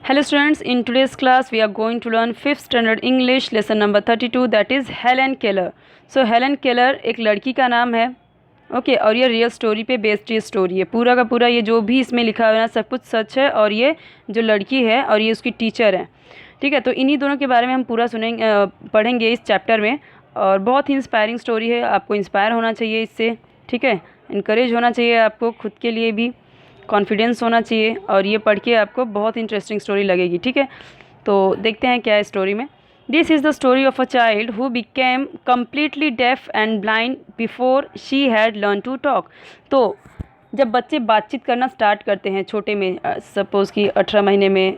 Hello students, in today's class we are going to learn 5th standard English lesson number 32 that is Helen Keller. So Helen Keller एक लड़की का नाम है okay और ये real story पे based ये स्टोरी है। पूरा का पूरा ये जो भी इसमें लिखा हुआ है ना सब कुछ सच है और ये जो लड़की है और ये उसकी टीचर है। ठीक है, तो इन्हीं दोनों के बारे में हम पूरा पढ़ेंगे इस चैप्टर में और बहुत ही इंस्पायरिंग स्टोरी है। आपको इंस्पायर होना चाहिए इससे, ठीक है, इनकरेज होना चाहिए आपको, खुद के लिए भी कॉन्फिडेंस होना चाहिए और ये पढ़ के आपको बहुत इंटरेस्टिंग स्टोरी लगेगी। ठीक है, तो देखते हैं क्या है स्टोरी में। This is the story of a child who became completely deaf and blind before she had learn to talk. तो जब बच्चे बातचीत करना स्टार्ट करते हैं छोटे में, सपोज़ कि 18 महीने में,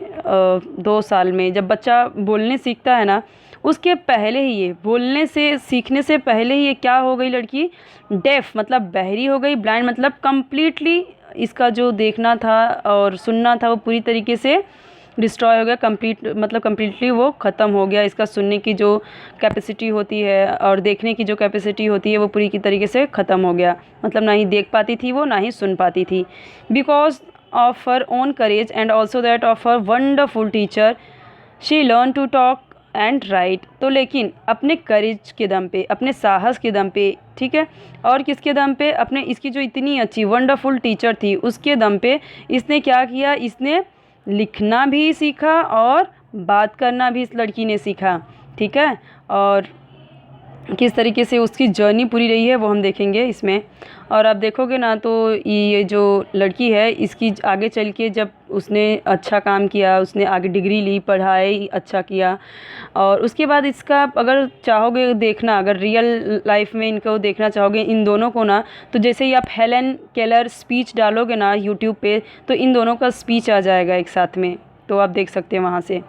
2 साल में, जब बच्चा बोलने सीखता है ना, उसके पहले ही ये बोलने से सीखने से पहले ही ये क्या हो गई लड़की, डेफ मतलब बहरी हो गई, ब्लाइंड मतलब कम्प्लीटली इसका जो देखना था और सुनना था वो पूरी तरीके से डिस्ट्रॉय हो गया, कम्प्लीटली वो ख़त्म हो गया। इसका सुनने की जो कैपेसिटी होती है और देखने की जो कैपेसिटी होती है वो पूरी की तरीके से ख़त्म हो गया। मतलब ना ही देख पाती थी वो, ना ही सुन पाती थी। Because of her own courage and also that of her wonderful teacher she learn to talk and write. तो लेकिन अपने करेज के दम पे, अपने साहस के दम पे, ठीक है, और किसके दम पे, अपने इसकी जो इतनी अच्छी वंडरफुल टीचर थी उसके दम पे इसने क्या किया, इसने लिखना भी सीखा और बात करना भी इस लड़की ने सीखा। ठीक है, और किस तरीके से उसकी जर्नी पूरी रही है वो हम देखेंगे इसमें। और आप देखोगे ना तो ये जो लड़की है इसकी आगे चल के जब उसने अच्छा काम किया, उसने आगे डिग्री ली, पढ़ाई अच्छा किया, और उसके बाद इसका अगर चाहोगे देखना, अगर रियल लाइफ में इनको देखना चाहोगे इन दोनों को ना, तो जैसे ही आप हेलन केलर स्पीच डालोगे ना यूट्यूब पे तो इन दोनों का स्पीच आ जाएगा एक साथ में, तो आप देख सकते हैं वहाँ से।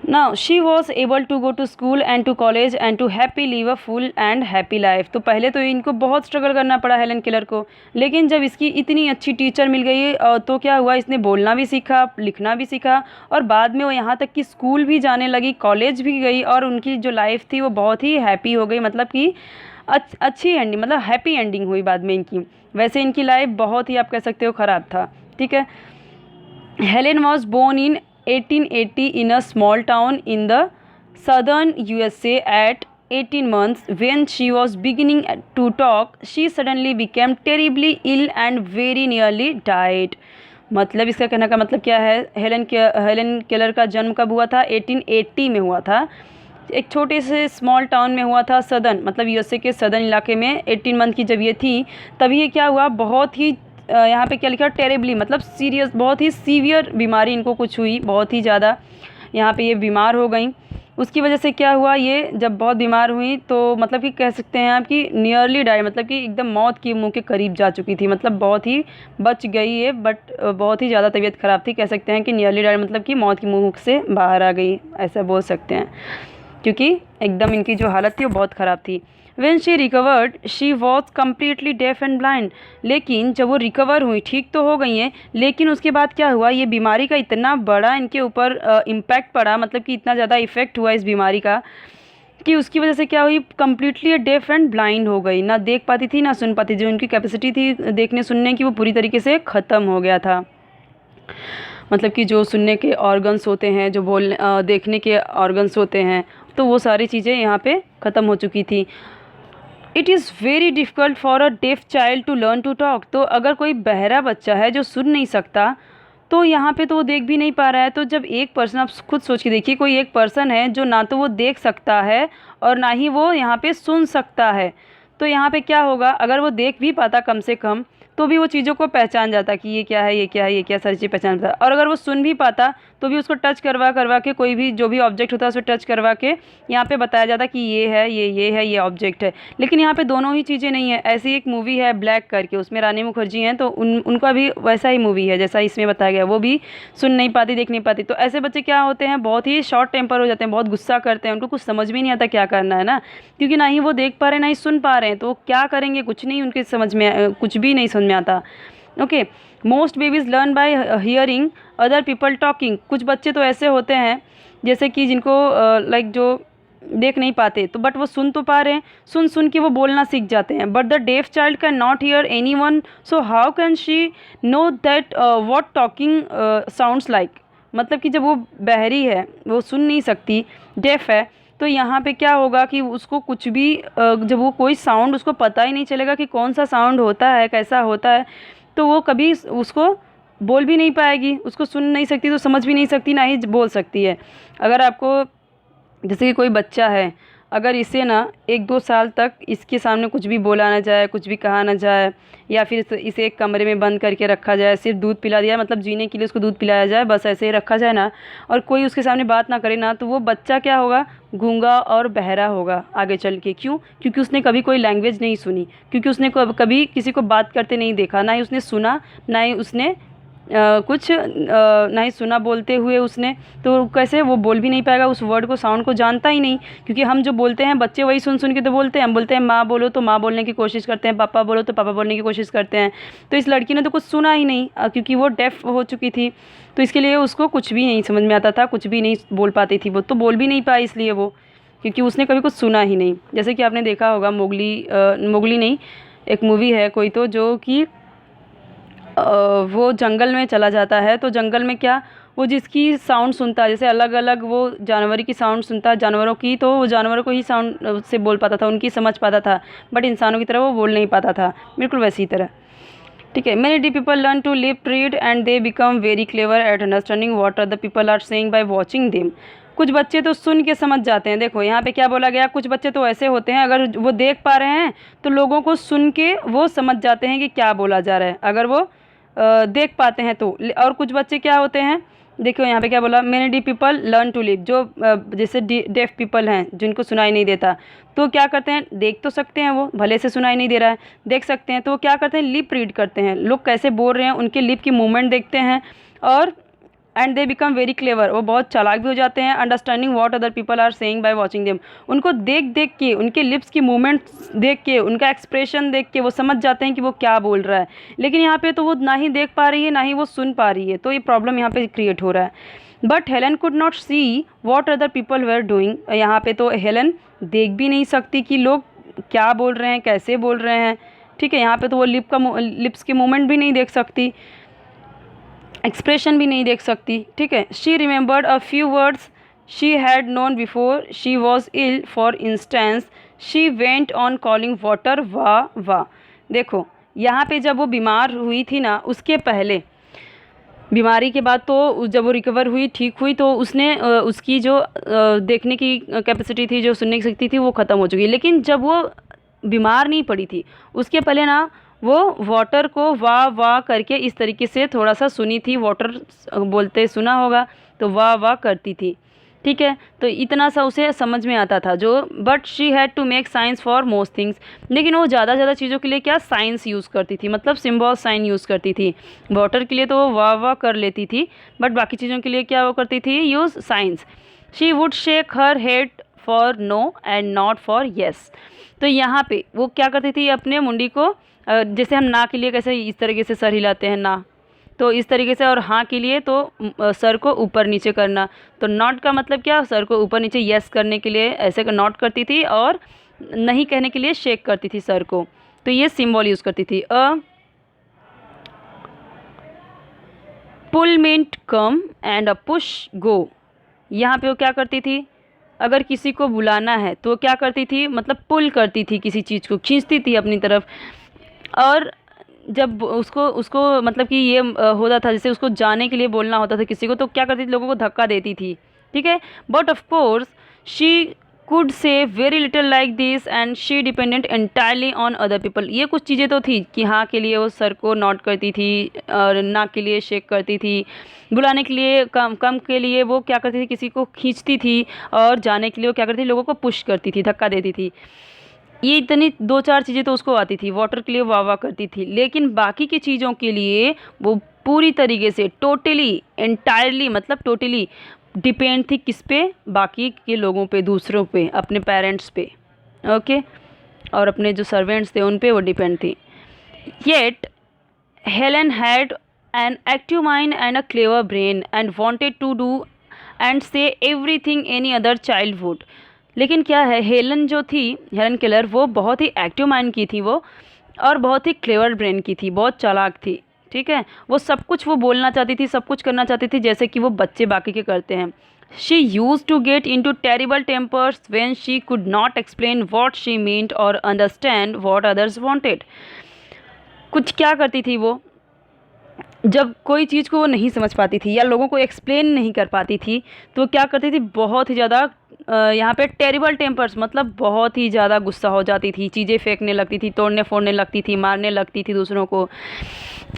Now she was able to go to school and to college and to happy live a full and happy life। तो पहले तो इनको बहुत स्ट्रगल करना पड़ा हेलन केलर को, लेकिन जब इसकी इतनी अच्छी टीचर मिल गई तो क्या हुआ, इसने बोलना भी सीखा, लिखना भी सीखा और बाद में वो यहाँ तक कि स्कूल भी जाने लगी, कॉलेज भी गई और उनकी जो लाइफ थी वो बहुत ही हैप्पी हो गई। मतलब कि अच्छी एंडिंग, मतलब हैप्पी एंडिंग हुई बाद में इनकी। वैसे इनकी लाइफ बहुत ही आप कह सकते हो ख़राब था। ठीक है, Helen was born in 1880 in a small town in the southern USA. At 18 months, when she was beginning to talk, she suddenly became terribly ill and very nearly died। मतलब इसका कहने का मतलब क्या है, हेलन केलर का जन्म कब हुआ था, 1880 में हुआ था, एक छोटे से स्मॉल टाउन में हुआ था, सदर्न मतलब यूएसए के सदर्न इलाके में। 18 मंथ की जब ये थी तभी ये क्या हुआ, बहुत ही यहाँ पे क्या लिखा, टेरेबली मतलब सीरियस, बहुत ही सीवियर बीमारी इनको कुछ हुई, बहुत ही ज़्यादा यहाँ पे ये बीमार हो गई। उसकी वजह से क्या हुआ, ये जब बहुत बीमार हुई तो मतलब कि कह सकते हैं आप कि नियरली डाई, मतलब कि एकदम मौत के मुंह के करीब जा चुकी थी। मतलब बहुत ही बच गई है बट बहुत ही ज़्यादा तबीयत ख़राब थी। कह सकते हैं कि नियरली डाई मतलब कि मौत के मुंह से बाहर आ गई, ऐसा बोल सकते हैं, क्योंकि एकदम इनकी जो हालत थी वो बहुत ख़राब थी। When she recovered, she was completely deaf and blind। लेकिन जब वो रिकवर हुई, ठीक तो हो गई हैं, लेकिन उसके बाद क्या हुआ, ये बीमारी का इतना बड़ा इनके ऊपर इम्पैक्ट पड़ा, मतलब कि इतना ज़्यादा इफ़ेक्ट हुआ इस बीमारी का कि उसकी वजह से क्या हुई, कम्प्लीटली डेफ एंड ब्लाइंड हो गई। ना देख पाती थी ना सुन पाती थी, जो उनकी कैपेसिटी थी देखने सुनने की वो पूरी तरीके से ख़त्म हो गया था। मतलब कि जो सुनने के ऑर्गन्स होते हैं, जो देखने के ऑर्गन्स होते हैं, तो वो सारी चीज़ें यहाँ पे ख़त्म हो चुकी थी। It is very difficult for a deaf child to learn to talk. तो अगर कोई बहरा बच्चा है जो सुन नहीं सकता तो यहाँ पे तो वो देख भी नहीं पा रहा है। तो जब एक पर्सन, आप खुद सोच के देखिए, कोई एक पर्सन है जो ना तो वो देख सकता है और ना ही वो यहाँ पे सुन सकता है, तो यहाँ पे क्या होगा, अगर वो देख भी पाता कम से कम तो भी वो चीज़ों को पहचान जाता कि ये क्या है, ये क्या है, ये क्या, सारी चीज़ पहचान जाता। और अगर वो सुन भी पाता तो भी उसको टच करवा के, कोई भी जो भी ऑब्जेक्ट होता है उसको टच करवा के यहाँ पे बताया जाता कि ये है, ये है, ये ऑब्जेक्ट है। लेकिन यहाँ पे दोनों ही चीज़ें नहीं है। ऐसी एक मूवी है ब्लैक करके, उसमें रानी मुखर्जी हैं, तो उनका भी वैसा ही मूवी है जैसा इसमें बताया गया, वो भी सुन नहीं पाती, देख नहीं पाती। तो ऐसे बच्चे क्या होते हैं, बहुत ही शॉर्ट टेम्पर हो जाते हैं, बहुत गुस्सा करते हैं, उनको कुछ समझ भी नहीं आता क्या करना है ना, क्योंकि ना ही वो देख पा रहे ना ही सुन पा रहे हैं, तो क्या करेंगे, कुछ नहीं उनके समझ में, कुछ भी नहीं समझ में आता। Okay, most babies learn by hearing other people talking. कुछ बच्चे तो ऐसे होते हैं जैसे कि जिनको लाइक जो देख नहीं पाते तो बट वो सुन तो पा रहे हैं, सुन सुन के वो बोलना सीख जाते हैं। But the deaf child can not hear anyone, so how can she know that what talking sounds like. मतलब कि जब वो बहरी है, वो सुन नहीं सकती, डेफ है, तो यहाँ पे क्या होगा कि उसको कुछ भी जब वो कोई साउंड उसको पता ही नहीं चलेगा कि कौन सा साउंड होता है, कैसा होता है, तो वो कभी उसको बोल भी नहीं पाएगी, उसको सुन नहीं सकती तो समझ भी नहीं सकती, ना ही बोल सकती है। अगर आपको जैसे कि कोई बच्चा है, अगर इसे ना 1-2 साल तक इसके सामने कुछ भी बोला ना जाए, कुछ भी कहा ना जाए, या फिर इसे एक कमरे में बंद करके रखा जाए, सिर्फ दूध पिला दिया, मतलब जीने के लिए उसको दूध पिलाया जाए, बस ऐसे ही रखा जाए ना, और कोई उसके सामने बात ना करे ना, तो वो बच्चा क्या होगा, गूंगा और बहरा होगा आगे चल के। क्यों? क्योंकि उसने कभी कोई लैंग्वेज नहीं सुनी, क्योंकि उसने कभी किसी को बात करते नहीं देखा, ना ही उसने सुना, ना ही उसने कुछ ना ही सुना बोलते हुए उसने, तो कैसे वो बोल भी नहीं पाएगा, उस वर्ड को, साउंड को जानता ही नहीं। क्योंकि हम जो बोलते हैं बच्चे वही सुन सुन के तो बोलते हैं, हम बोलते हैं माँ बोलो तो माँ बोलने की कोशिश करते हैं, पापा बोलो तो पापा बोलने की कोशिश करते हैं। तो इस लड़की ने तो कुछ सुना ही नहीं, क्योंकि वो डेफ हो चुकी थी, तो इसके लिए उसको कुछ भी नहीं समझ में आता था, कुछ भी नहीं बोल पाती थी, वो तो बोल भी नहीं पाई इसलिए वो, क्योंकि उसने कभी कुछ सुना ही नहीं। जैसे कि आपने देखा होगा मोगली नहीं, एक मूवी है कोई तो, जो कि वो जंगल में चला जाता है, तो जंगल में क्या, वो जिसकी साउंड सुनता है, जैसे अलग अलग वो जानवर की साउंड सुनता है, जानवरों की, तो वो जानवरों को ही साउंड से बोल पाता था, उनकी समझ पाता था, बट इंसानों की तरह वो बोल नहीं पाता था, बिल्कुल वैसी तरह। ठीक है। Many deaf people learn to lip read and they become very clever at understanding what other people are saying by watching them. कुछ बच्चे तो सुन के समझ जाते हैं। देखो यहाँ पे क्या बोला गया, कुछ बच्चे तो ऐसे होते हैं, अगर वो देख पा रहे हैं तो लोगों को सुन के वो समझ जाते हैं कि क्या बोला जा रहा है, अगर वो देख पाते हैं तो। और कुछ बच्चे क्या होते हैं, देखो यहाँ पे क्या बोला, many deaf people learn to live, जो जैसे डेफ पीपल हैं जिनको सुनाई नहीं देता, तो क्या करते हैं, देख तो सकते हैं, वो भले से सुनाई नहीं दे रहा है, देख सकते हैं, तो वो क्या करते हैं, लिप रीड करते हैं, लोग कैसे बोल रहे हैं उनके लिप की मूवमेंट देखते हैं, और and they become very clever, वो बहुत चालाक भी हो जाते हैं, understanding what other people are saying by watching them. उनको देख देख के, उनके लिप्स की मूवमेंट्स देख के, उनका एक्सप्रेशन देख के वो समझ जाते हैं कि वो क्या बोल रहा है। लेकिन यहाँ पे तो वो ना ही देख पा रही है, ना ही वो सुन पा रही है, तो ये प्रॉब्लम यहाँ पे क्रिएट हो रहा है। But Helen could not see what other people were doing, यहाँ पे तो हेलन देख भी नहीं सकती कि लोग क्या बोल रहे हैं, कैसे बोल रहे हैं। ठीक है, यहाँ पे तो वो लिप्स की मूवमेंट भी नहीं देख सकती, एक्सप्रेशन भी नहीं देख सकती। ठीक है। She remembered a few words she had known before she was ill, for instance she went on calling water वाह वाह। देखो यहाँ पे जब वो बीमार हुई थी ना, उसके पहले, बीमारी के बाद तो जब वो रिकवर हुई, ठीक हुई, तो उसने उसकी जो देखने की कैपेसिटी थी, जो सुनने की शक्ति थी, वो ख़त्म हो चुकी। लेकिन जब वो बीमार नहीं पड़ी थी, उसके पहले ना वो वाटर को वाह वाह करके इस तरीके से थोड़ा सा सुनी थी, वाटर बोलते सुना होगा, तो वाह वाह करती थी। ठीक है, तो इतना सा उसे समझ में आता था जो। But she had to make signs for most things, लेकिन वो ज़्यादा चीज़ों के लिए क्या, साइंस यूज़ करती थी, मतलब सिम्बॉल साइन यूज़ करती थी। वाटर के लिए तो वो वाह वाह कर लेती थी, बट बाकी चीज़ों के लिए क्या वो करती थी, use signs. She would shake her head for no and not for yes. तो यहाँ पे वो क्या करती थी, अपने मुंडी को, जैसे हम ना के लिए कैसे इस तरीके से सर हिलाते हैं ना, तो इस तरीके से, और हाँ के लिए तो सर को ऊपर नीचे करना। तो नॉट का मतलब क्या, सर को ऊपर नीचे, यस करने के लिए ऐसे नॉट करती थी, और नहीं कहने के लिए शेक करती थी सर को। तो ये सिंबल यूज़ करती थी। Pull meant come and a push go. यहाँ पे वो क्या करती थी, अगर किसी को बुलाना है तो क्या करती थी, मतलब पुल करती थी, किसी चीज़ को खींचती थी अपनी तरफ। और जब उसको उसको मतलब कि ये होता था, जैसे उसको जाने के लिए बोलना होता था किसी को, तो क्या करती थी, लोगों को धक्का देती थी। ठीक है। But of course she could say very little like this and she dependent entirely on other people. ये कुछ चीज़ें तो थी कि हाँ के लिए वो सर को नॉट करती थी, और ना के लिए शेक करती थी, बुलाने के लिए कम कम के लिए वो क्या करती थी, किसी को खींचती थी, और जाने के लिए वो क्या करती थी, लोगों को पुश करती थी, धक्का देती थी। ये इतनी 2-4 चीज़ें तो उसको आती थी। वाटर के लिए वाह वाह करती थी, लेकिन बाकी की चीज़ों के लिए वो पूरी तरीके से टोटली एंटायरली, मतलब टोटली डिपेंड थी किस पे, बाकी के लोगों पे, दूसरों पे, अपने पेरेंट्स पे, ओके, और अपने जो सर्वेंट्स थे उन पे वो डिपेंड थी। Yet Helen had an active mind and a clever brain and wanted to do and say everything any other child would. लेकिन क्या है, हेलन जो थी, हेलन केलर, वो बहुत ही एक्टिव माइंड की थी वो, और बहुत ही क्लेवर ब्रेन की थी, बहुत चालाक थी। ठीक है, वो सब कुछ वो बोलना चाहती थी, सब कुछ करना चाहती थी जैसे कि वो बच्चे बाकी के करते हैं। She use to get in to terrible tempers when she could not explain what she meant और अंडरस्टैंड वॉट अदर्स वॉन्टेड। कुछ क्या करती थी वो, जब कोई चीज़ को वो नहीं समझ पाती थी या लोगों को एक्सप्लेन नहीं कर पाती थी, तो वो क्या करती थी, बहुत ही ज़्यादा यहाँ पे टेरिबल टेम्पर्स मतलब बहुत ही ज़्यादा गुस्सा हो जाती थी, चीज़ें फेंकने लगती थी, तोड़ने फोड़ने लगती थी, मारने लगती थी दूसरों को।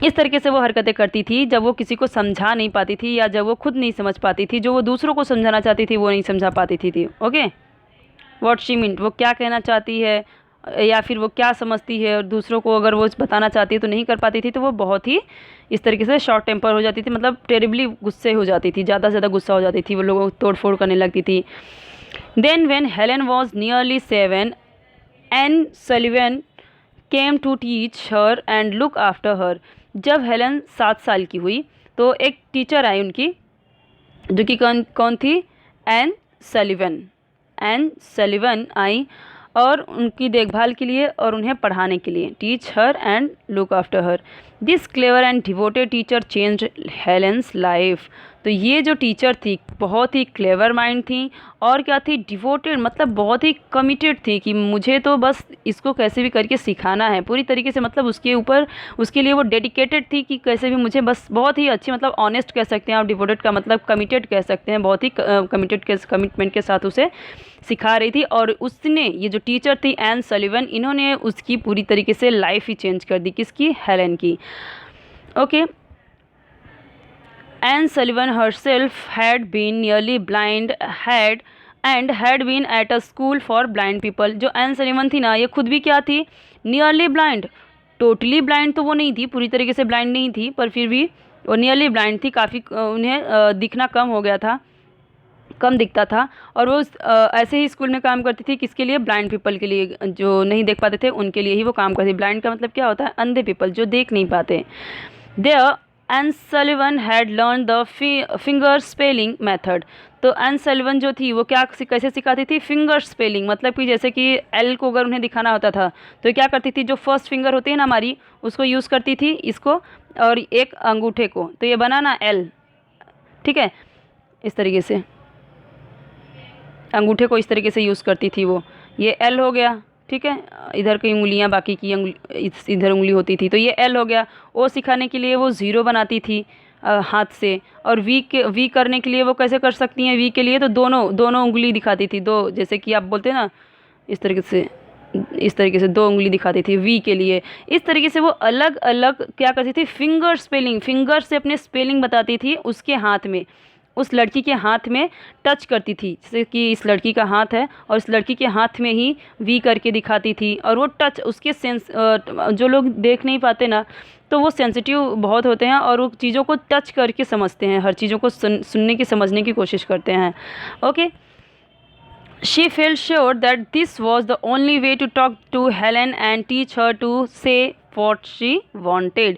इस तरीके से वो हरकतें करती थी जब वो किसी को समझा नहीं पाती थी या जब वो खुद नहीं समझ पाती थी, जो वो दूसरों को समझाना चाहती थी वो नहीं समझा पाती थी। ओके, व्हाट शी मींट, वो क्या कहना चाहती है या फिर वो क्या समझती है, और दूसरों को अगर वो बताना चाहती है तो नहीं कर पाती थी, तो वो बहुत ही इस तरीके से शॉर्ट टेम्पर हो जाती थी, मतलब टेरिबली गुस्से हो जाती थी, ज़्यादा से ज़्यादा गुस्सा हो जाती थी, वो लोगों को तोड़ फोड़ करने लगती थी। Then when Helen was nearly 7, Ann Sullivan came to teach her and look after her. जब हेलन 7 साल की हुई तो एक टीचर आई उनकी, जो कि कौन कौन थी, एन सलिवन। एन सलिवन आई और उनकी देखभाल के लिए और उन्हें पढ़ाने के लिए, teach her and look after her. This clever and devoted teacher changed Helens life. तो ये जो टीचर थी बहुत ही क्लेवर माइंड थी, और क्या थी, डिवोटेड मतलब बहुत ही कमिटेड थी कि मुझे तो बस इसको कैसे भी करके सिखाना है पूरी तरीके से, मतलब उसके ऊपर, उसके लिए वो डेडिकेटेड थी कि कैसे भी मुझे बस, बहुत ही अच्छी, मतलब ऑनेस्ट कह सकते हैं, और डिवोटेड का मतलब कमिटेड कह सकते हैं, बहुत ही कमिटमेंट के साथ उसे सिखा रही थी। और उसने, ये जो टीचर थी एन सलिवन, इन्होंने उसकी पूरी तरीके से लाइफ ही चेंज कर दी, किसकी, हेलेन की। Okay, Anne Sullivan herself had been nearly blind had been at a school for blind people। जो एन सलिवन थी ना, ये खुद भी क्या थी, नियरली ब्लाइंड। टोटली ब्लाइंड तो वो नहीं थी, पूरी तरीके से ब्लाइंड नहीं थी, पर फिर भी वो नियरली ब्लाइंड थी, काफ़ी उन्हें दिखना कम हो गया था, कम दिखता था। और वो ऐसे ही स्कूल में काम करती थी, किसके लिए, ब्लाइंड पीपल के लिए, जो नहीं देख पाते थे उनके लिए ही वो काम करती थी। ब्लाइंड का मतलब क्या होता है, अंधे पीपल, जो देख नहीं पाते। There Ann Sullivan had learn the finger spelling method. तो एन सलिवन जो थी वो क्या कैसे सिखाती थी, फिंगर स्पेलिंग, मतलब कि जैसे कि एल को अगर उन्हें दिखाना होता था तो क्या करती थी, जो फर्स्ट फिंगर होती है ना हमारी, उसको यूज़ करती थी, इसको और एक अंगूठे को, तो ये बना ना एल, ठीक है, इस तरीके से अंगूठे को इस तरीके से यूज़ करती थी वो, ये एल हो गया, ठीक है, इधर की उंगलियां, बाकी की इधर उंगली होती थी, तो ये एल हो गया। ओ सिखाने के लिए वो ज़ीरो बनाती थी हाथ से, और वी करने के लिए वो कैसे कर सकती हैं, वी के लिए तो दोनों उंगली दिखाती थी, दो, जैसे कि आप बोलते हैं ना, इस तरीके से 2 उंगली दिखाती थी वी के लिए। इस तरीके से वो अलग अलग क्या करती थी, फिंगर स्पेलिंग, फिंगर से अपने स्पेलिंग बताती थी, उसके हाथ में, उस लड़की के हाथ में टच करती थी, जैसे कि इस लड़की का हाथ है और इस लड़की के हाथ में ही वी करके दिखाती थी, और वो टच, उसके सेंस, जो लोग देख नहीं पाते ना, तो वो सेंसिटिव बहुत होते हैं और वो चीज़ों को टच करके समझते हैं, हर चीज़ों को सुनने की, समझने की कोशिश करते हैं। Okay, she felt sure that this was the only way to talk to Helen and teach her to say what she wanted.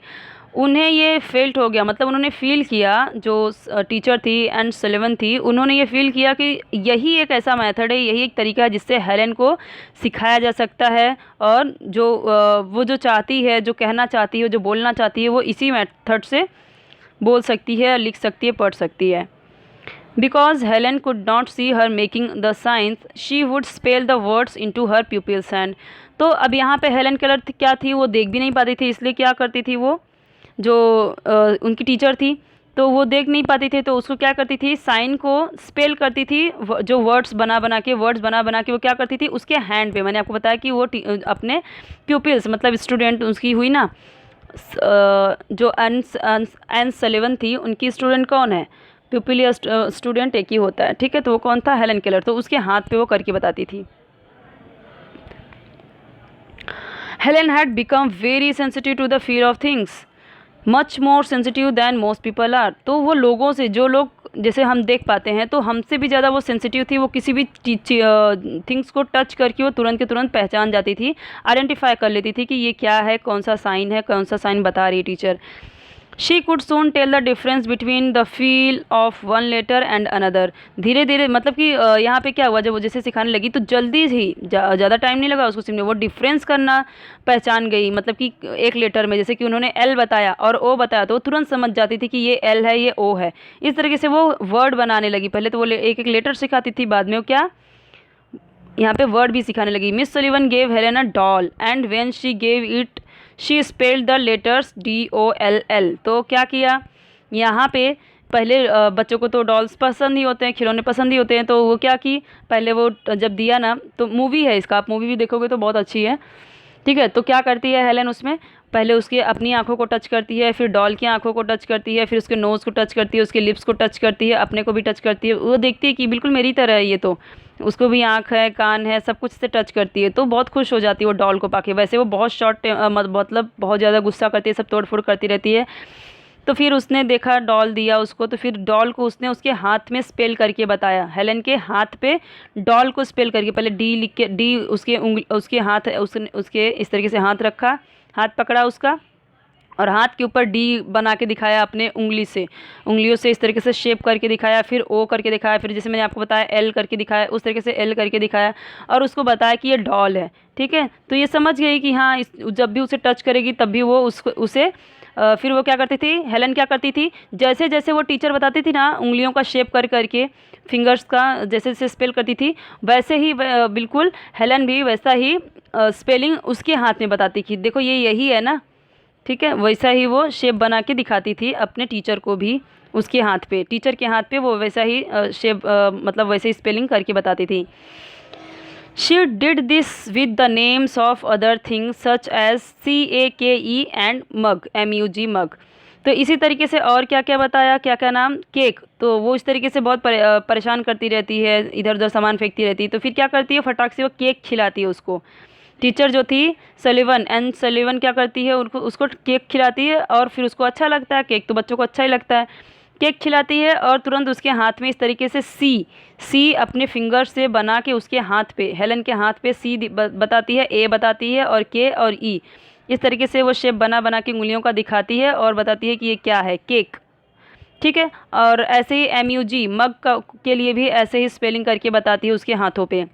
उन्हें ये फेल्ट हो गया, मतलब उन्होंने फील किया, जो टीचर थी एंड सलिवन थी, उन्होंने ये फील किया कि यही एक ऐसा मेथड है, यही एक तरीका है जिससे हेलेन को सिखाया जा सकता है, और जो वो जो चाहती है, जो कहना चाहती है, जो बोलना चाहती है, वो इसी मेथड से बोल सकती है, लिख सकती है, पढ़ सकती है। Because Helen could not see her making the signs, she would spell the words into her pupil's hand। तो अब यहाँ पे हेलन केलर क्या थी, वो देख भी नहीं पाती थी, इसलिए क्या करती थी वो, जो उनकी टीचर थी, तो वो देख नहीं पाती थी, तो उसको क्या करती थी, साइन को स्पेल करती थी, जो वर्ड्स बना बना के वो क्या करती थी, उसके हैंड पे। मैंने आपको बताया कि वो अपने प्यूपिल्स, मतलब स्टूडेंट उसकी हुई ना, जो एन सलिवन थी, उनकी स्टूडेंट कौन है, प्यूपिल या स्टूडेंट एक ही होता है, ठीक है, तो वो कौन था, हेलन केलर, तो उसके हाथ पे वो करके बताती थी। Helen had become very sensitive to the feel of things, much more sensitive than most people are. तो वो लोगों से, जो लोग जैसे हम देख पाते हैं, तो हमसे भी ज़्यादा वो सेंसिटिव थी, वो किसी भी थिंग्स को टच करके वो तुरंत के तुरंत पहचान जाती थी, आइडेंटिफाई कर लेती थी कि ये क्या है, कौन सा साइन है, कौन सा साइन बता रही है teacher. She could soon tell the difference between the feel of one letter and another. धीरे धीरे मतलब कि यहाँ पे क्या हुआ, जब वो जैसे सिखाने लगी तो जल्दी ही ज़्यादा टाइम नहीं लगा उसको सीखने, वो डिफरेंस करना पहचान गई। मतलब कि एक लेटर में जैसे कि उन्होंने एल बताया और ओ बताया तो वो तुरंत समझ जाती थी कि ये एल है ये ओ है। इस तरीके से वो वर्ड बनाने लगी। पहले तो वो एक एक लेटर सिखाती थी, बाद में वो क्या यहाँ पे वर्ड भी सिखाने लगी। Miss Sullivan gave Helen a doll and when she gave it she spelled the letters DOLL। तो क्या किया यहाँ पे, पहले बच्चों को तो डॉल्स पसंद ही होते हैं, खिलौने पसंद ही होते हैं, तो वो क्या की पहले वो जब दिया ना, तो मूवी है इसका, आप मूवी भी देखोगे तो बहुत अच्छी है, ठीक है। तो क्या करती है हेलेन उसमें, पहले उसके अपनी आंखों को टच करती है, फिर डॉल की आंखों को टच करती है, फिर उसके नोज़ को टच करती है, उसके लिप्स को टच करती है, अपने को भी टच करती है। वो देखती है कि बिल्कुल मेरी तरह है ये, तो उसको भी आँख है कान है सब कुछ से टच करती है, तो बहुत खुश हो जाती है वो डॉल को पाके। वैसे वो बहुत मतलब बहुत ज़्यादा गुस्सा करती है, सब तोड़ फोड़ करती रहती है। तो फिर उसने देखा डॉल दिया उसको, तो फिर डॉल को उसने उसके हाथ में स्पेल करके बताया, हेलेन के हाथ पे डॉल को स्पेल करके, पहले डी लिख के, डी उसके उसके हाथ उसके इस तरीके से हाथ रखा, हाथ पकड़ा उसका और हाथ के ऊपर डी बना के दिखाया अपने उंगलियों से इस तरीके से शेप करके दिखाया, फिर ओ करके दिखाया, फिर जैसे मैंने आपको बताया एल करके दिखाया, उस तरीके से एल करके दिखाया और उसको बताया कि ये डॉल है, ठीक है। तो ये समझ गई कि हाँ जब भी उसे टच करेगी तब भी वो उसे फिर वो क्या करती थी, हेलेन क्या करती थी, जैसे जैसे वो टीचर बताती थी ना उंगलियों का शेप कर करके, फिंगर्स का जैसे जैसे स्पेल करती थी, वैसे ही बिल्कुल हेलेन भी वैसा ही स्पेलिंग उसके हाथ में बताती थी, देखो ये यही है ना, ठीक है। वैसा ही वो शेप बना के दिखाती थी अपने टीचर को भी, उसके हाथ पे, टीचर के हाथ पे वो वैसा ही शेप मतलब वैसे ही स्पेलिंग करके बताती थी। She did this with the names of other things such as CAKE and mug MUG mug. तो इसी तरीके से और क्या क्या बताया, क्या क्या नाम, केक। तो वो इस तरीके से बहुत परेशान करती रहती है, इधर उधर सामान फेंकती रहती है, तो फिर क्या करती है फटाक से वो केक खिलाती है उसको। टीचर जो थी सलीवन क्या करती है, उनको उसको केक खिलाती है और फिर उसको अच्छा लगता है, केक तो बच्चों को अच्छा ही लगता है, केक खिलाती है और तुरंत उसके हाथ में इस तरीके से सी अपने फिंगर से बना के उसके हाथ पे, हेलेन के हाथ पे सी बताती है, ए बताती है और के और ई, इस तरीके से वो शेप बना बना के उंगलियों का दिखाती है और बताती है कि ये क्या है, केक, ठीक है। और ऐसे ही MUG मग के लिए भी ऐसे ही स्पेलिंग करके बताती है उसके हाथों पे।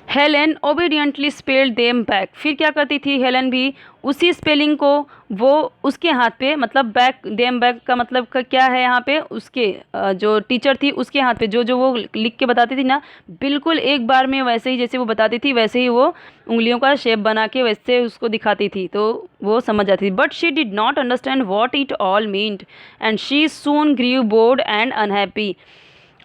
Helen obediently spelled them back. फिर क्या करती थी हेलेन भी उसी स्पेलिंग को वो उसके हाथ पे, मतलब बैक देम बैक का मतलब का क्या है यहाँ पे, उसके जो टीचर थी उसके हाथ पे जो जो वो लिख के बताती थी ना, बिल्कुल एक बार में वैसे ही जैसे वो बताती थी वैसे ही वो उंगलियों का शेप बना के वैसे उसको दिखाती थी, तो वो समझ जाती थी। But she did not understand what it all meant and she soon grew bored and unhappy.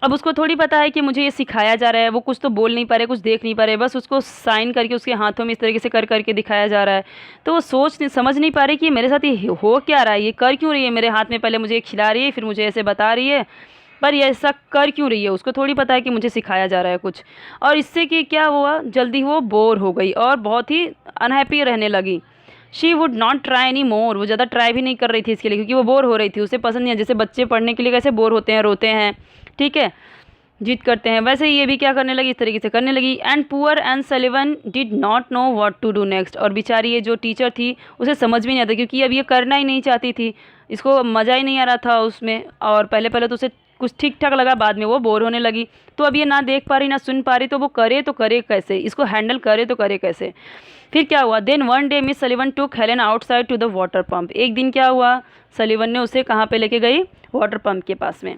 अब उसको थोड़ी पता है कि मुझे ये सिखाया जा रहा है, वो कुछ तो बोल नहीं पा रहे, कुछ देख नहीं पा रहे, बस उसको साइन करके उसके हाथों में इस तरीके से कर करके दिखाया जा रहा है, तो वो समझ नहीं पा रही कि मेरे साथ ये हो क्या रहा है, ये कर क्यों रही है मेरे हाथ में, पहले मुझे खिला रही है फिर मुझे ऐसे बता रही है, पर ये ऐसा कर क्यों रही है, उसको थोड़ी पता है कि मुझे सिखाया जा रहा है कुछ। और इससे कि क्या हुआ, जल्दी वो बोर हो गई और बहुत ही अनहैप्पी रहने लगी। She would not try any more. वो ज़्यादा ट्राई भी नहीं कर रही थी इसके लिए, क्योंकि वो बोर हो रही थी, उसे पसंद नहीं है। जैसे बच्चे पढ़ने के लिए कैसे बोर होते हैं, रोते हैं, ठीक है, जिद करते हैं, वैसे ही ये भी क्या करने लगी, इस तरीके से करने लगी। And poor and Sullivan did not know what to do next. और बेचारी ये जो टीचर थी उसे समझ भी नहीं आता, क्योंकि अब ये करना ही नहीं चाहती थी, इसको मज़ा ही नहीं आ रहा था उसमें, और पहले पहले तो उसे कुछ ठीक ठाक लगा, बाद में वो बोर होने लगी। तो अब ये ना देख पा रही ना सुन पा रही, तो वो करे तो करे कैसे, इसको हैंडल करे तो करे कैसे। फिर क्या हुआ, then one day Miss Sullivan took Helen outside to the water pump. एक दिन क्या हुआ, सलीवन ने उसे कहाँ पे लेके गई, वाटर पम्प के पास में।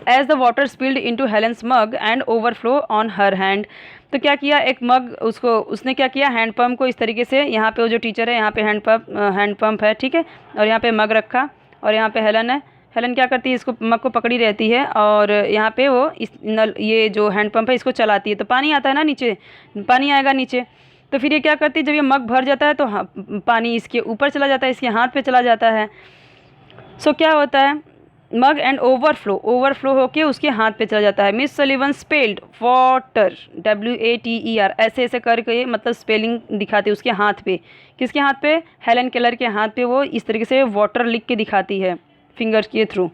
As the water spilled into Helen's mug and overflow on her hand. तो क्या किया, एक मग उसको उसने क्या किया, हैंड पंप को इस तरीके से, यहाँ पे वो जो टीचर है यहाँ पे हैंड पंप है, ठीक है, और यहाँ पे मग रखा और यहाँ पे हेलन है। हेलन क्या करती है, इसको मग को पकड़ी रहती है और यहाँ पे वो इस नल, ये जो हैंड पंप है इसको चलाती है, तो पानी आता है ना नीचे, पानी आएगा नीचे। तो फिर ये क्या करती है, जब ये मग भर जाता है तो पानी इसके ऊपर चला जाता है, इसके हाथ पे चला जाता है। सो क्या होता है, मग एंड ओवरफ्लो होके उसके हाथ पे चला जाता है। मिस सलीवन स्पेल्ड वाटर WATER ऐसे ऐसे करके, मतलब स्पेलिंग दिखाती है उसके हाथ पे, किसके हाथ पे, हेलन केलर के हाथ पे, वो इस तरीके से वाटर लिख के दिखाती है फिंगर्स के थ्रू।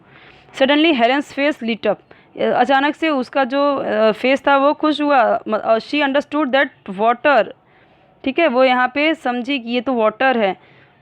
Suddenly Helen's face lit up. अचानक से उसका जो फेस था वो खुश हुआ। शी अंडरस्टूड दैट वाटर, ठीक है, वो यहाँ पे समझी कि ये तो वाटर है,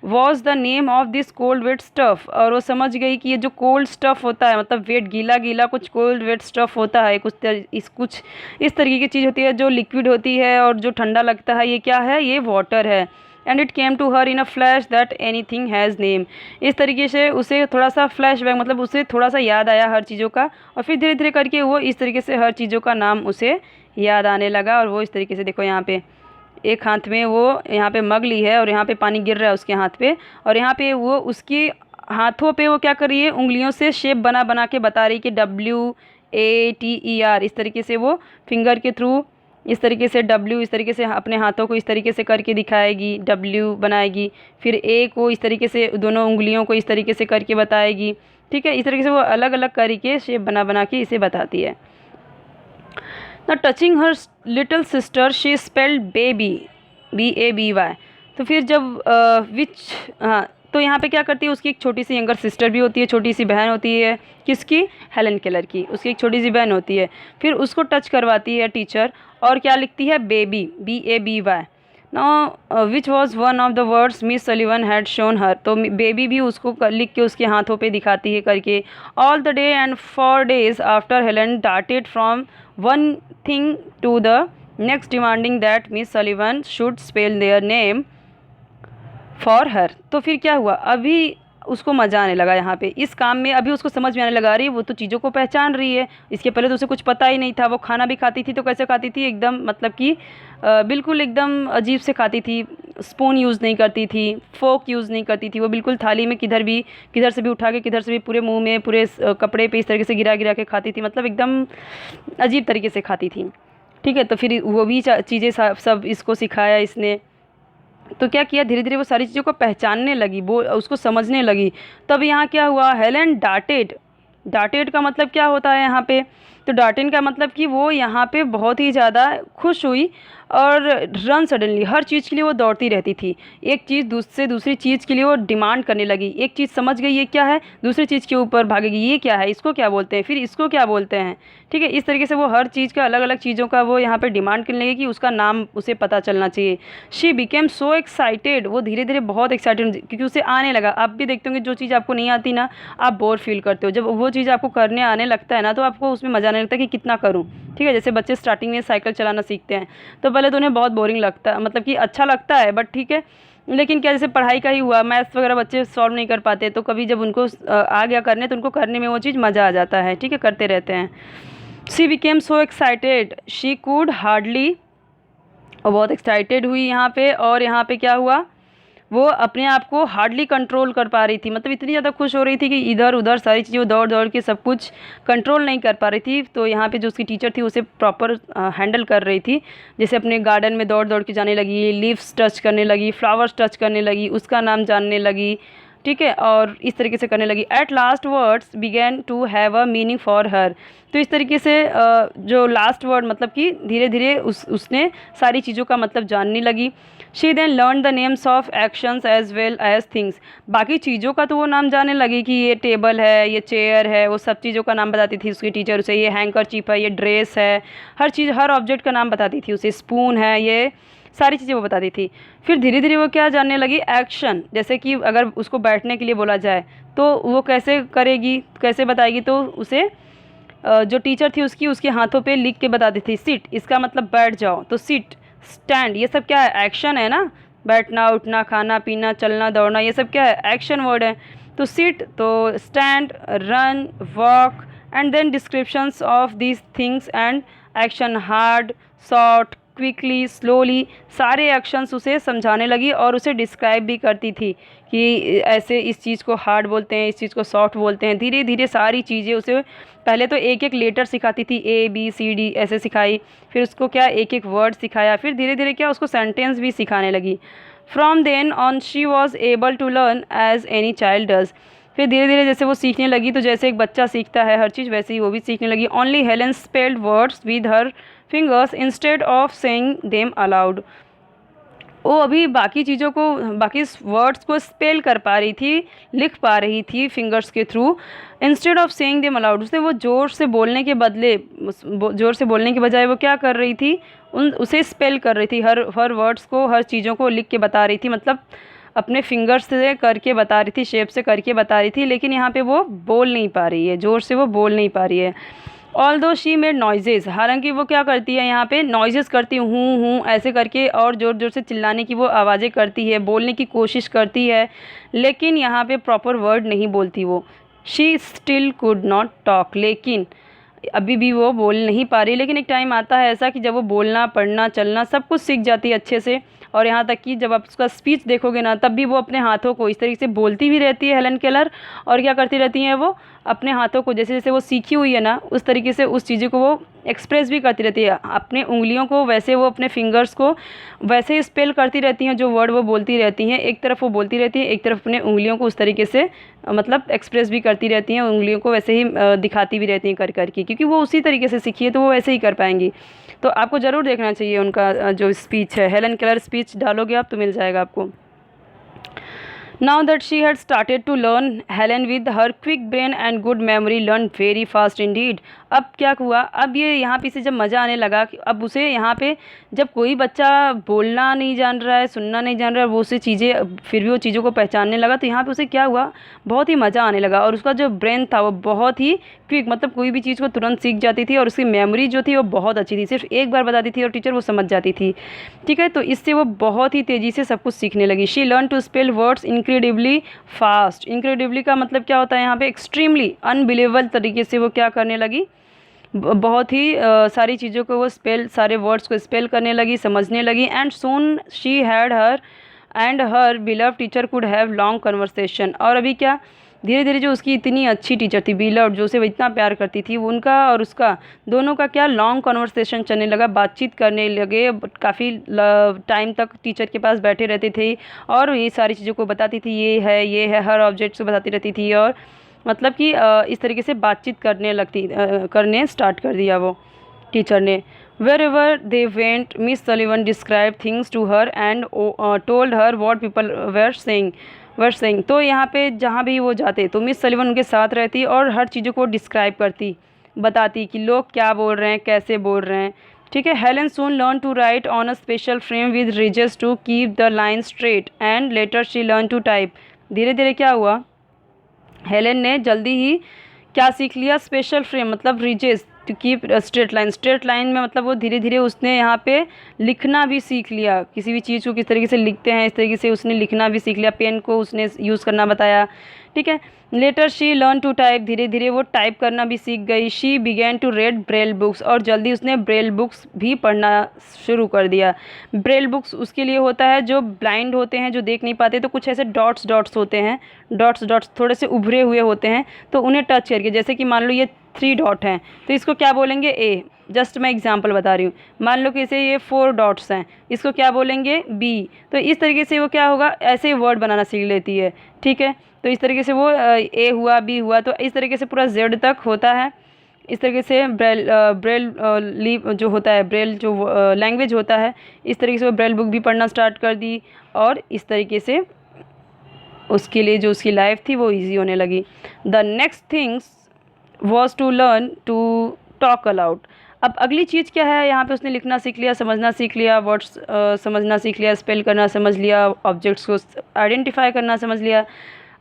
was the name of this cold wet stuff, और वो समझ गई कि ये जो कोल्ड स्टफ़ होता है मतलब वेट गीला गीला कुछ कोल्ड वेट स्टफ़ होता है, कुछ इस तरीके की चीज़ होती है जो लिक्विड होती है और जो ठंडा लगता है, ये क्या है, ये वाटर है। And it came to her in a flash that anything has name. इस तरीके से उसे थोड़ा सा फ्लैश बैक मतलब उसे थोड़ा सा याद आया हर चीज़ों का, और फिर धीरे धीरे करके वो इस तरीके से हर चीज़ों का नाम उसे याद आने लगा। और वो इस तरीके से देखो यहाँ पे एक हाथ में वो यहाँ पे मग ली है और यहाँ पे पानी गिर रहा है उसके हाथ पे, और यहाँ पे वो उसकी हाथों पे वो क्या कर रही है, उंगलियों से शेप बना बना के बता रही कि WATER, इस तरीके से वो फिंगर के थ्रू इस तरीके से W इस तरीके से अपने हाथों को इस तरीके से करके दिखाएगी, W बनाएगी, फिर A को इस तरीके से दोनों उंगलियों को इस तरीके से करके बताएगी। ठीक है, इस तरीके से वो अलग अलग करके शेप बना बना के इसे बताती है। Now touching her little sister, she spelled baby, BABY। तो फिर जब हाँ, तो यहाँ पे क्या करती है, उसकी एक छोटी सी यंगर सिस्टर भी होती है, छोटी सी बहन होती है, किसकी, हेलन केलर की, उसकी एक छोटी सी बहन होती है। फिर उसको टच करवाती है टीचर और क्या लिखती है, baby, BABY। Now which was one of the words Miss Sullivan had shown her. तो बेबी भी उसको लिख के उसके हाथों पे दिखाती है करके। All the day and 4 days after Helen darted from one thing to the next demanding that Miss Sullivan should spell their name for her. तो फिर क्या हुआ, अभी उसको मज़ा आने लगा यहाँ पे इस काम में, अभी उसको समझ में आने लगा रही वो तो चीज़ों को पहचान रही है। इसके पहले तो उसे कुछ पता ही नहीं था। वो खाना भी खाती थी तो कैसे खाती थी, एकदम मतलब कि बिल्कुल एकदम अजीब से खाती थी। स्पून यूज़ नहीं करती थी, फोक यूज़ नहीं करती थी, वो बिल्कुल थाली में किधर से भी उठा के किधर से भी पूरे मुँह में पूरे कपड़े पे इस तरीके से गिरा गिरा के खाती थी, मतलब एकदम अजीब तरीके से खाती थी। ठीक है, तो फिर वो भी चीज़ें सब इसको सिखाया इसने। तो क्या किया, धीरे धीरे वो सारी चीज़ों को पहचानने लगी, वो उसको समझने लगी। तब यहाँ क्या हुआ, हेलन डार्टेड। डार्टेड का मतलब क्या होता है यहाँ पे, तो डार्टेन का मतलब कि वो यहाँ पे बहुत ही ज़्यादा खुश हुई और रन सडनली, हर चीज़ के लिए वो दौड़ती रहती थी। एक चीज़ से दूसरी चीज़ के लिए वो डिमांड करने लगी। एक चीज़ समझ गई ये क्या है, दूसरी चीज़ के ऊपर भागेगी, ये क्या है, इसको क्या बोलते हैं, फिर इसको क्या बोलते हैं। ठीक है, इस तरीके से वो हर चीज़ का अलग अलग चीज़ों का वो यहाँ पे डिमांड करने लगी कि उसका नाम उसे पता चलना चाहिए। शी बिकेम सो एक्साइटेड, वो धीरे धीरे बहुत एक्साइटेड, क्योंकि उसे आने लगा। आप भी देखते होंगे जो चीज़ आपको नहीं आती ना, आप बोर फील करते हो। जब वो चीज़ आपको करने आने लगता है ना, तो आपको उसमें मज़ा आने लगता है कि कितना करूँ। ठीक है, जैसे बच्चे स्टार्टिंग में साइकिल चलाना सीखते हैं तो पहले तो उन्हें बहुत बोरिंग लगता है, मतलब कि अच्छा लगता है, बट ठीक है, लेकिन क्या जैसे पढ़ाई का ही हुआ, मैथ्स वगैरह बच्चे सॉल्व नहीं कर पाते, तो कभी जब उनको आ गया करने तो उनको करने में वो चीज़ मज़ा आ जाता है। ठीक है, करते रहते हैं। She became so excited she could hardly, और बहुत एक्साइटेड हुई यहाँ पे। और यहाँ पे क्या हुआ, वो अपने आप को हार्डली कंट्रोल कर पा रही थी, मतलब इतनी ज़्यादा खुश हो रही थी कि इधर उधर सारी चीज़ें वो दौड़ दौड़ के सब कुछ कंट्रोल नहीं कर पा रही थी। तो यहाँ पे जो उसकी टीचर थी उसे प्रॉपर हैंडल कर रही थी। जैसे अपने गार्डन में दौड़ दौड़ के जाने लगी, लीव्स टच करने लगी, फ्लावर्स टच करने लगी, उसका नाम जानने लगी। ठीक है, और इस तरीके से करने लगी। At last words began to have a meaning for her. तो इस तरीके से जो लास्ट वर्ड मतलब कि धीरे धीरे उसने सारी चीज़ों का मतलब जानने लगी। She then learn the names of actions as well as things. बाकी चीज़ों का तो वो नाम जानने लगी कि ये टेबल है, ये चेयर है, वो सब चीज़ों का नाम बताती थी उसकी टीचर उसे। ये हैंकरचीफ है, ये ड्रेस है, हर चीज़ हर ऑब्जेक्ट का नाम बताती थी उसे। स्पून है, ये सारी चीज़ें वो बताती थी। फिर धीरे धीरे वो क्या जानने लगी, एक्शन। जैसे कि अगर उसको बैठने के लिए बोला जाए तो वो कैसे करेगी, कैसे बताएगी, तो उसे जो टीचर थी उसके हाथों पे लिख के बताती थी। सिट, इसका मतलब बैठ जाओ, तो सिट। स्टैंड, ये सब क्या है, एक्शन है ना, बैठना, उठना, खाना पीना, चलना दौड़ना, ये सब क्या है, एक्शन वर्ड है। To sit, to stand, run, walk, and then descriptions of these things and action, hard, short, quickly, slowly, सारे एक्शंस उसे समझाने लगी और उसे डिस्क्राइब भी करती थी कि ऐसे इस चीज़ को हार्ड बोलते हैं, इस चीज़ को सॉफ्ट बोलते हैं। धीरे धीरे सारी चीज़ें उसे पहले तो एक एक लेटर सिखाती थी, ABCD ऐसे सिखाई, फिर उसको क्या एक एक वर्ड सिखाया, फिर धीरे धीरे क्या उसको सेंटेंस भी सिखाने लगी। From then on she was able to learn as any child does. फिर धीरे धीरे जैसे वो सीखने लगी, तो जैसे एक बच्चा सीखता है हर चीज़, वैसे ही वो भी सीखने लगी। Only Helen spelled words with her fingers instead of saying them allowed. वो अभी बाकी चीज़ों को, बाकी वर्ड्स को स्पेल कर पा रही थी, लिख पा रही थी फिंगर्स के through, instead of saying them allowed. उसने वो ज़ोर से बोलने के बदले, ज़ोर से बोलने के बजाय वो क्या कर रही थी, उसे स्पेल कर रही थी, हर वर्ड्स को, हर चीज़ों को लिख के बता रही थी। मतलब अपने फिंगर्स से करके बता रही थी, शेप से करके बता रही थी, लेकिन यहाँ पे वो बोल नहीं पा रही है, ज़ोर से वो बोल नहीं पा रही है। ऑल्दो शी मेड नॉइजेज़, हालांकि वो क्या करती है यहाँ पे नॉइजेज़ करती हूँ ऐसे करके और ज़ोर ज़ोर से चिल्लाने की वो आवाज़ें करती है, बोलने की कोशिश करती है, लेकिन यहाँ पे प्रॉपर वर्ड नहीं बोलती वो। She still could not talk, लेकिन अभी भी वो बोल नहीं पा रही। लेकिन एक टाइम आता है ऐसा कि जब वो बोलना पढ़ना चलना सब कुछ सीख जाती है अच्छे से, और यहाँ तक कि जब आप उसका स्पीच देखोगे ना तब भी वो अपने हाथों को इस तरीके से बोलती भी रहती है हेलन केलर, और क्या करती रहती हैं वो अपने हाथों को जैसे जैसे वो सीखी हुई है ना उस तरीके से उस चीज़ों को वो एक्सप्रेस भी करती रहती है, अपने उंगलियों को वैसे वो अपने फिंगर्स को वैसे स्पेल करती रहती हैं जो वर्ड वो बोलती रहती हैं। एक तरफ वो बोलती रहती है, एक तरफ अपने उंगलियों को उस तरीके से मतलब एक्सप्रेस भी करती रहती हैं, उंगलियों को वैसे ही दिखाती भी रहती हैं कर करके, क्योंकि वो उसी तरीके से सीखी है तो वो वैसे ही कर पाएंगी। तो आपको ज़रूर देखना चाहिए उनका जो स्पीच है, हेलन केलर स्पीच डालोगे आप तो मिल जाएगा आपको। Now that she had started to learn, Helen with her quick brain and good memory learned very fast indeed. अब क्या हुआ, अब ये यहाँ पे से जब मज़ा आने लगा कि अब उसे यहाँ पे जब कोई बच्चा बोलना नहीं जान रहा है, सुनना नहीं जान रहा है, वो उसे चीज़ें फिर भी वो चीज़ों को पहचानने लगा, तो यहाँ पे उसे क्या हुआ बहुत ही मज़ा आने लगा, और उसका जो ब्रेन था वो बहुत ही क्विक, मतलब कोई भी चीज़ को तुरंत सीख जाती थी, और उसकी मेमोरी जो थी वो बहुत अच्छी थी, सिर्फ एक बार बताती थी और टीचर वो समझ जाती थी। ठीक है, तो इससे वो बहुत ही तेज़ी से सब कुछ सीखने लगी। She learn to spell words incredibly fast. Incredibly का मतलब क्या होता है यहाँ पे, एक्सट्रीमली अनबिलीवेबल तरीके से वो क्या करने लगी, बहुत ही सारी चीज़ों को वो सारे वर्ड्स को स्पेल करने लगी, समझने लगी। And soon she had her and her बिलव teacher could have long conversation. और अभी क्या धीरे धीरे जो उसकी इतनी अच्छी टीचर थी बिलव, जो उसे इतना प्यार करती थी, उनका और उसका दोनों का क्या लॉन्ग कन्वर्सेशन चलने लगा, बातचीत करने लगे, काफ़ी टाइम तक टीचर के पास बैठे रहते थे और ये सारी चीज़ों को बताती थी, ये है हर ऑब्जेक्ट को बताती रहती थी, और मतलब कि इस तरीके से बातचीत करने स्टार्ट कर दिया वो टीचर ने। Wherever they went Miss Sullivan described things to her and told her what people were saying. तो यहाँ पे जहाँ भी वो जाते तो मिस सलीवन उनके साथ रहती और हर चीज़ों को डिस्क्राइब करती, बताती कि लोग क्या बोल रहे हैं, कैसे बोल रहे हैं। ठीक है, Helen soon learn to write on a special frame with ridges to keep the line straight and later she learn to type. धीरे धीरे क्या हुआ, हेलेन ने जल्दी ही क्या सीख लिया, स्पेशल फ्रेम मतलब ridges to keep straight line. Straight line में मतलब वो धीरे धीरे उसने यहाँ पे लिखना भी सीख लिया, किसी भी चीज़ को किस तरीके से लिखते हैं इस तरीके से उसने लिखना भी सीख लिया, पेन को उसने यूज़ करना बताया। ठीक है, later she learn to type, धीरे धीरे वो टाइप करना भी सीख गई। She began to read Braille books, और जल्दी उसने ब्रेल बुक्स भी पढ़ना शुरू कर दिया। ब्रेल बुक्स उसके लिए होता है जो ब्लाइंड होते हैं, जो देख नहीं पाते, तो कुछ ऐसे डॉट्स होते हैं, डॉट्स थोड़े से उभरे हुए होते हैं, तो उन्हें टच करके, जैसे कि मान लो ये 3 डॉट हैं तो इसको क्या बोलेंगे ए, जस्ट मैं एग्जांपल बता रही हूँ। मान लो कि इसे ये 4 डॉट्स हैं, इसको क्या बोलेंगे बी। तो इस तरीके से वो क्या होगा, ऐसे वर्ड बनाना सीख लेती है। ठीक है, तो इस तरीके से वो ए हुआ, बी हुआ, तो इस तरीके से पूरा जेड तक होता है। इस तरीके से ब्रेल लीव जो होता है, ब्रेल जो लैंग्वेज होता है, इस तरीके से वो ब्रेल बुक भी पढ़ना स्टार्ट कर दी, और इस तरीके से उसके लिए जो उसकी लाइफ थी वो ईजी होने लगी। The next things was to learn to talk aloud. अब अगली चीज़ क्या है, यहाँ पे उसने लिखना सीख लिया, समझना सीख लिया, वर्ड्स समझना सीख लिया, स्पेल करना समझ लिया, ऑब्जेक्ट्स को आइडेंटिफाई करना समझ लिया।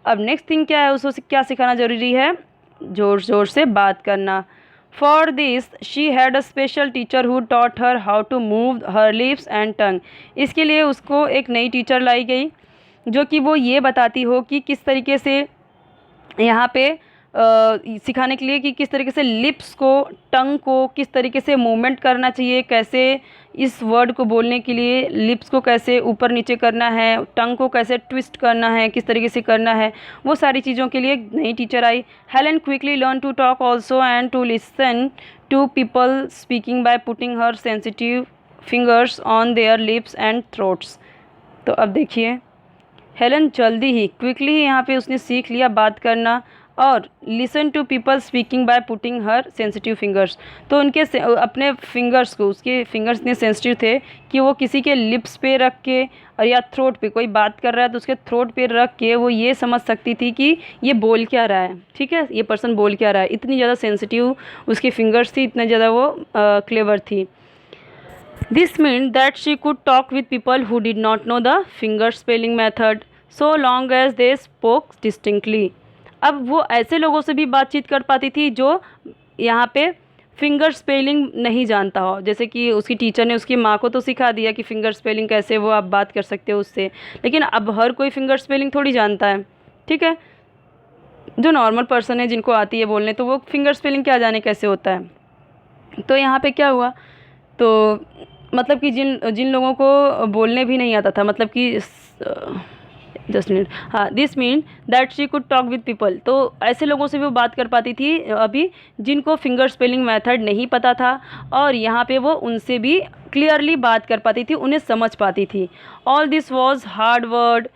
अब नेक्स्ट थिंग क्या है, उसको क्या सिखाना ज़रूरी है, ज़ोर ज़ोर से बात करना। For this she had a special teacher who taught her how to move her lips and tongue. इसके लिए उसको एक नई टीचर लाई गई जो कि वो ये बताती हो कि किस तरीके से यहाँ पे सिखाने के लिए कि किस तरीके से लिप्स को, टंग को किस तरीके से मूवमेंट करना चाहिए, कैसे इस वर्ड को बोलने के लिए लिप्स को कैसे ऊपर नीचे करना है, टंग को कैसे ट्विस्ट करना है, किस तरीके से करना है, वो सारी चीज़ों के लिए नई टीचर आई। Helen quickly learn to talk also and to listen to people speaking by putting her sensitive fingers on their lips and throats. तो अब देखिए हेलन जल्दी ही क्विकली यहाँ पे उसने सीख लिया बात करना और listen to people speaking by putting her sensitive fingers. तो उनके अपने फिंगर्स को, उसके फिंगर्स इतने सेंसिटिव थे कि वो किसी के लिप्स पे रख के और या थ्रोट पे, कोई बात कर रहा है तो उसके थ्रोट पे रख के वो ये समझ सकती थी कि ये बोल क्या रहा है। ठीक है, ये पर्सन बोल क्या रहा है, इतनी ज़्यादा सेंसिटिव उसकी फिंगर्स थी, इतना ज़्यादा वो क्लेवर थी। This mean that she could talk with people who did not know the finger spelling method. so long as they spoke distinctly। अब वो ऐसे लोगों से भी बातचीत कर पाती थी जो यहाँ पे फिंगर स्पेलिंग नहीं जानता हो, जैसे कि उसकी टीचर ने उसकी माँ को तो सिखा दिया कि फिंगर स्पेलिंग कैसे वो आप बात कर सकते हो उससे, लेकिन अब हर कोई फिंगर स्पेलिंग थोड़ी जानता है, ठीक है। जो नॉर्मल पर्सन है जिनको आती है बोलने, तो वो फिंगर स्पेलिंग क्या जाने कैसे होता है। तो यहाँ पे क्या हुआ, तो मतलब कि जिन जिन लोगों को बोलने भी नहीं आता था, मतलब कि जस्ट मिनट, हाँ, this mean that she could talk with people, तो ऐसे लोगों से भी वो बात कर पाती थी अभी जिनको फिंगर स्पेलिंग मेथड नहीं पता था, और यहाँ पे वो उनसे भी क्लियरली बात कर पाती थी, उन्हें समझ पाती थी। All this was hard word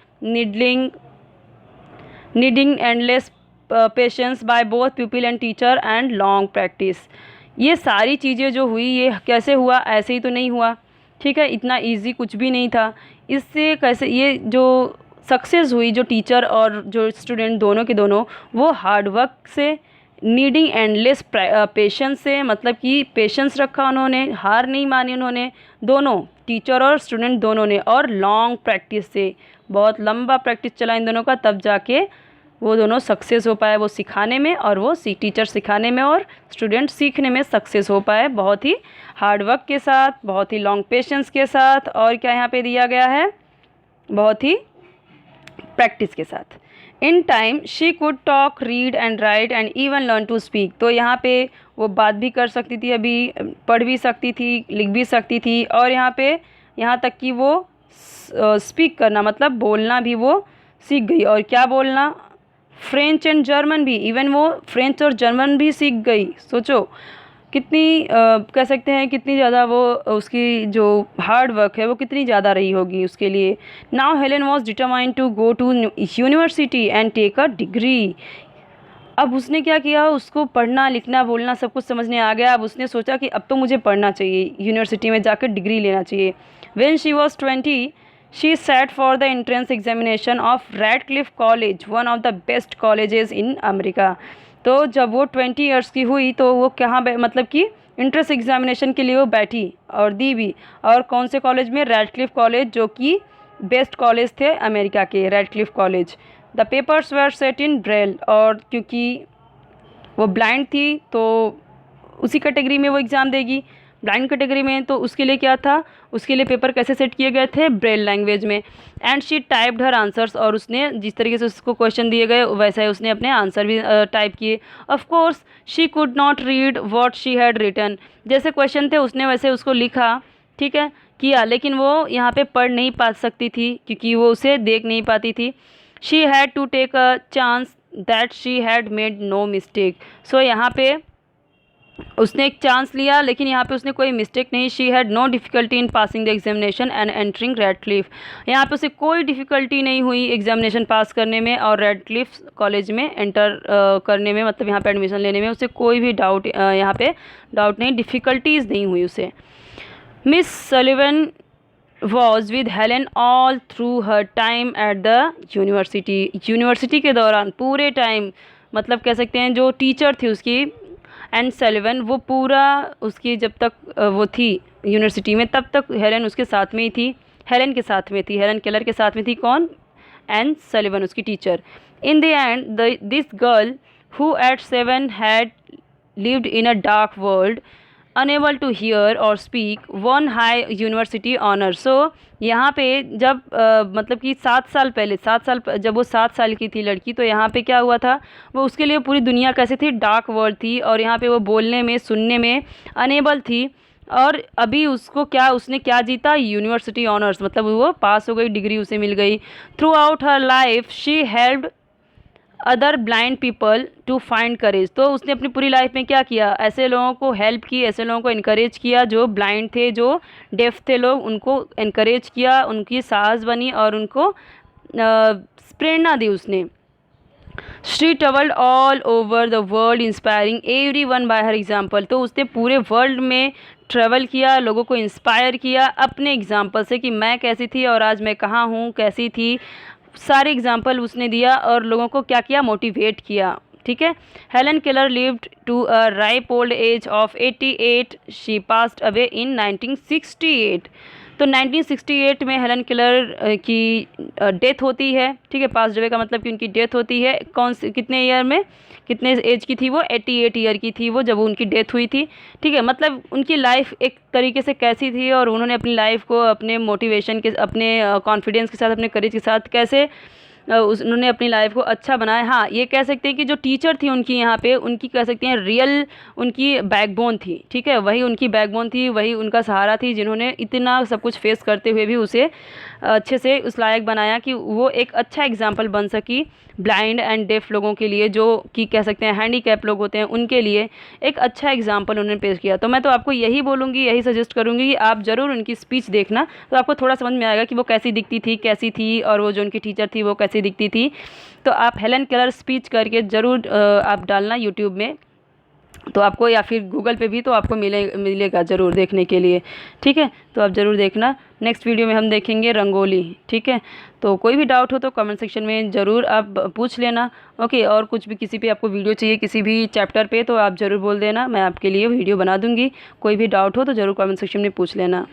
needing endless patience by both people and teacher and long practice. ये सारी चीज़ें जो हुई, ये कैसे हुआ, ऐसे ही तो नहीं हुआ, ठीक है, इतना इजी कुछ भी नहीं था। इससे कैसे ये जो सक्सेस हुई, जो टीचर और जो स्टूडेंट दोनों के दोनों, वो हार्ड वर्क से, नीडिंग एंडलेस पेशेंस से, मतलब कि पेशेंस रखा उन्होंने, हार नहीं मानी उन्होंने, दोनों टीचर और स्टूडेंट दोनों ने, और लॉन्ग प्रैक्टिस से, बहुत लंबा प्रैक्टिस चला इन दोनों का, तब जाके वो दोनों सक्सेस हो पाए, वो सिखाने में, और वो टीचर सिखाने में और स्टूडेंट सीखने में सक्सेस हो पाए, बहुत ही हार्ड वर्क के साथ, बहुत ही लॉन्ग पेशेंस के साथ, और क्या यहाँ पे दिया गया है, बहुत ही प्रैक्टिस के साथ। In time she could talk, read and write and even learn to speak, तो यहाँ पे वो बात भी कर सकती थी, अभी पढ़ भी सकती थी, लिख भी सकती थी, और यहाँ तक कि वो स्पीक करना, मतलब बोलना भी वो सीख गई। और क्या बोलना, फ्रेंच एंड जर्मन भी, इवन वो फ्रेंच और जर्मन भी सीख गई। सोचो कितनी कह सकते हैं कितनी ज़्यादा वो उसकी जो हार्ड वर्क है वो कितनी ज़्यादा रही होगी उसके लिए। Now Helen was determined to go to university and take a degree. अब उसने क्या किया, उसको पढ़ना लिखना बोलना सब कुछ समझने आ गया। अब उसने सोचा कि अब तो मुझे पढ़ना चाहिए, यूनिवर्सिटी में जाकर डिग्री लेना चाहिए। When she was 20 she said for the entrance examination of Radcliffe college, one of the best colleges in America. तो जब वो 20 ईयर्स की हुई तो वो कहाँ मतलब कि एंट्रेंस एग्जामिनेशन के लिए वो बैठी और दी भी, और कौन से कॉलेज में, रैडक्लिफ कॉलेज, जो कि बेस्ट कॉलेज थे अमेरिका के, Radcliffe college. The papers were set in Braille, और क्योंकि वो ब्लाइंड थी तो उसी कैटेगरी में वो एग्ज़ाम देगी, ब्लाइंड कैटेगरी में, तो उसके लिए क्या था, उसके लिए पेपर कैसे सेट किए गए थे, ब्रेल लैंग्वेज में। And she typed her answers, और उसने जिस तरीके से उसको क्वेश्चन दिए गए वैसा ही उसने अपने आंसर भी टाइप किए। Of course she could not read what she had written, जैसे क्वेश्चन थे उसने वैसे उसको लिखा, ठीक है, किया, लेकिन वो यहाँ पे पढ़ नहीं पा सकती थी क्योंकि वो उसे देख नहीं पाती थी। She had to take a chance that she had made no mistake, so यहाँ पे उसने एक चांस लिया, लेकिन यहाँ पे उसने कोई मिस्टेक नहीं। She had no difficulty in passing the examination and entering Radcliffe, यहाँ पे उसे कोई डिफ़िकल्टी नहीं हुई एग्जामिनेशन पास करने में और रैडक्लिफ कॉलेज में एंटर करने में, मतलब यहाँ पे एडमिशन लेने में उसे कोई भी डाउट, यहाँ पे डाउट नहीं, डिफ़िकल्टीज़ नहीं हुई उसे। Miss Sullivan was with Helen all through her time at the university के दौरान पूरे टाइम, मतलब कह सकते हैं जो टीचर थी उसकी एंड सलिवन, वो पूरा उसकी जब तक वो थी यूनिवर्सिटी में तब तक हेलेन उसके साथ में ही थी, हेलेन के साथ में थी, हेलेन केलर के साथ में थी, कौन, एंड सलिवन उसकी teacher. In the end this girl who at 7 had lived in a dark world, unable to hear or speak, won high university honor। so यहाँ पे जब मतलब कि 7 साल पहले, जब वो 7 साल की थी लड़की, तो यहाँ पे क्या हुआ था, वो उसके लिए पूरी दुनिया कैसे थी, डार्क वर्ल्ड थी, और यहाँ पे वो बोलने में सुनने में अनेबल थी, और अभी उसको क्या, उसने क्या जीता, यूनिवर्सिटी ऑनर्स, मतलब वो पास हो गई, डिग्री उसे मिल गई। Throughout her life she helped other blind people to find courage, तो उसने अपनी पूरी लाइफ में क्या किया, ऐसे लोगों को हेल्प की, ऐसे लोगों को इनकरेज किया जो ब्लाइंड थे, जो डेफ थे लोग, उनको इनकरेज किया, उनकी साहस बनी और उनको प्रेरणा दी उसने। She travelled all over the world inspiring every one by her example, तो उसने पूरे वर्ल्ड में ट्रैवल किया, लोगों को इंस्पायर किया अपने एग्जाम्पल से कि मैं कैसी थी और आज मैं कहाँ हूँ, कैसी थी, सारे एग्जाम्पल उसने दिया और लोगों को क्या किया, मोटिवेट किया, ठीक है। Helen Keller lived to a ripe old age of 88, she passed away in 1968। तो 1968 में हेलन केलर की डेथ होती है, ठीक है। पास अवे का मतलब कि उनकी डेथ होती है। कौन से कितने ईयर में, कितने एज की थी वो? 88 ईयर की थी वो जब उनकी डेथ हुई थी, ठीक है। मतलब उनकी लाइफ एक तरीके से कैसी थी और उन्होंने अपनी लाइफ को अपने मोटिवेशन के, अपने कॉन्फिडेंस के साथ, अपने करेज के साथ कैसे उन्होंने अपनी लाइफ को अच्छा बनाया। हाँ, ये कह सकते हैं कि जो टीचर थी उनकी यहाँ पे, उनकी कह सकते हैं रियल उनकी बैकबोन थी, ठीक है। वही उनकी बैकबोन थी, वही उनका सहारा थी, जिन्होंने इतना सब कुछ फेस करते हुए भी उसे अच्छे से उस लायक बनाया कि वो एक अच्छा एग्जाम्पल बन सकी ब्लाइंड एंड डेफ लोगों के लिए, जो कि कह सकते हैं हैंडीकैप लोग होते हैं, उनके लिए एक अच्छा एग्जाम्पल उन्होंने पेश किया। तो मैं तो आपको यही बोलूँगी, यही सजेस्ट करूँगी कि आप ज़रूर उनकी स्पीच देखना, तो आपको थोड़ा समझ में आएगा कि वो कैसी दिखती थी, कैसी थी, और वो जो उनकी टीचर थी वो कैसी दिखती थी। तो आप हेलन केलर स्पीच करके ज़रूर आप डालना यूट्यूब में, तो आपको, या फिर गूगल पे भी, तो आपको मिलेगा ज़रूर देखने के लिए, ठीक है। तो आप ज़रूर देखना। नेक्स्ट वीडियो में हम देखेंगे रंगोली, ठीक है। तो कोई भी डाउट हो तो कमेंट सेक्शन में ज़रूर आप पूछ लेना, ओके। और कुछ भी, किसी पे आपको वीडियो चाहिए किसी भी चैप्टर पे, तो आप ज़रूर बोल देना, मैं आपके लिए वीडियो बना दूँगी। कोई भी डाउट हो तो ज़रूर कमेंट सेक्शन में पूछ लेना।